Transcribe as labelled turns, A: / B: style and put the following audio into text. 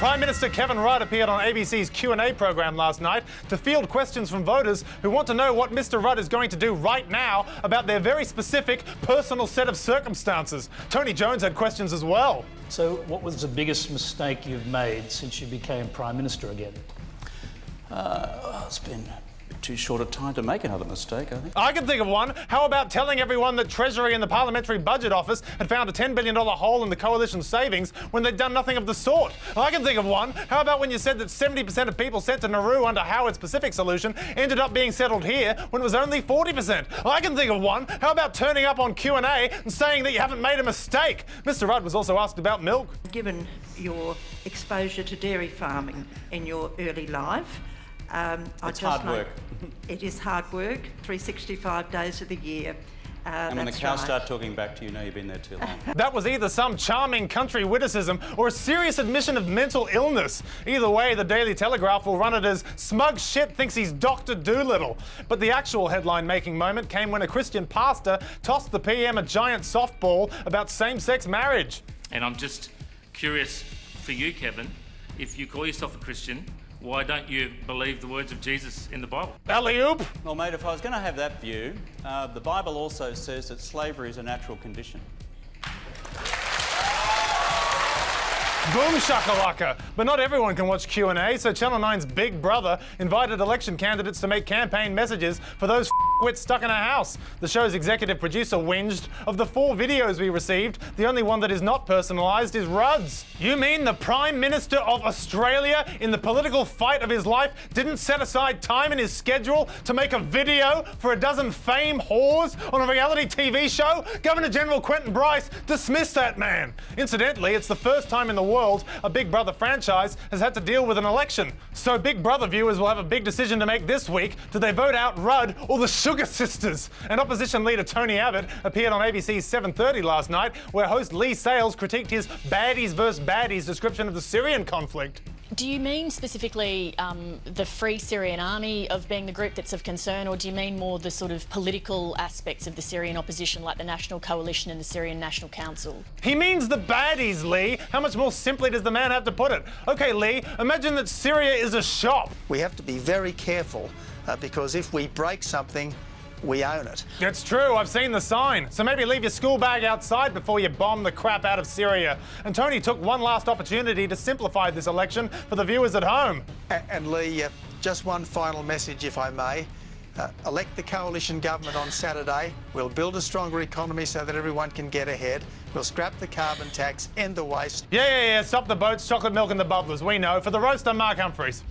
A: Prime Minister Kevin Rudd appeared on ABC's Q&A program last night to field questions from voters who want to know what Mr. Rudd is going to do right now about their very specific personal set of circumstances. Tony Jones had questions as well.
B: So what was the biggest mistake you've made since you became Prime Minister again?
C: It's been too short a time to make another mistake, I think.
A: I can think of one. How about telling everyone that Treasury and the Parliamentary Budget Office had found a $10 billion hole in the coalition's savings when they'd done nothing of the sort? I can think of one. How about when you said that 70% of people sent to Nauru under Howard's Pacific solution ended up being settled here when it was only 40%? I can think of one. How about turning up on Q&A and saying that you haven't made a mistake? Mr. Rudd was also asked about milk.
D: Given your exposure to dairy farming in your early life,
C: It's hard work.
D: It is hard work, 365 days of the year.
C: And when the cows start talking back to you, know you've been there too long.
A: That was either some charming country witticism or a serious admission of mental illness. Either way, the Daily Telegraph will run it as smug shit thinks he's Dr. Dolittle. But the actual headline-making moment came when a Christian pastor tossed the PM a giant softball about same-sex marriage.
E: And I'm just curious for you, Kevin, if you call yourself a Christian, why don't you believe the words of Jesus in the Bible?
A: Alley-oop!
C: Well, mate, if I was going to have that view, the Bible also says that slavery is a natural condition.
A: Boom shakalaka. But not everyone can watch Q&A, so Channel 9's Big Brother invited election candidates to make campaign messages for those f***wits stuck in a house. The show's executive producer whinged, of the 4 videos we received, the only one that is not personalised is Rudd's. You mean the Prime Minister of Australia, in the political fight of his life, didn't set aside time in his schedule to make a video for a dozen fame whores on a reality TV show? Governor General Quentin Bryce dismissed that man. Incidentally, it's the first time in the world a Big Brother franchise has had to deal with an election. So Big Brother viewers will have a big decision to make this week. Do they vote out Rudd or the Sugar Sisters? And opposition leader Tony Abbott appeared on ABC's 7:30 last night, where host Leigh Sales critiqued his baddies versus baddies description of the Syrian conflict.
F: Do you mean specifically the Free Syrian Army of being the group that's of concern, or do you mean more the sort of political aspects of the Syrian opposition, like the National Coalition and the Syrian National Council?
A: He means the baddies, Leigh. How much more simply does the man have to put it? Okay, Leigh, imagine that Syria is a shop.
G: We have to be very careful because if we break something, we own it.
A: It's true, I've seen the sign. So maybe leave your school bag outside before you bomb the crap out of Syria. And Tony took one last opportunity to simplify this election for the viewers at home.
G: And Leigh, just one final message, if I may. Elect the coalition government on Saturday. We'll build a stronger economy so that everyone can get ahead. We'll scrap the carbon tax, end the waste.
A: Yeah, stop the boats, chocolate milk and the bubblers. We know. For the roast, I'm Mark Humphries.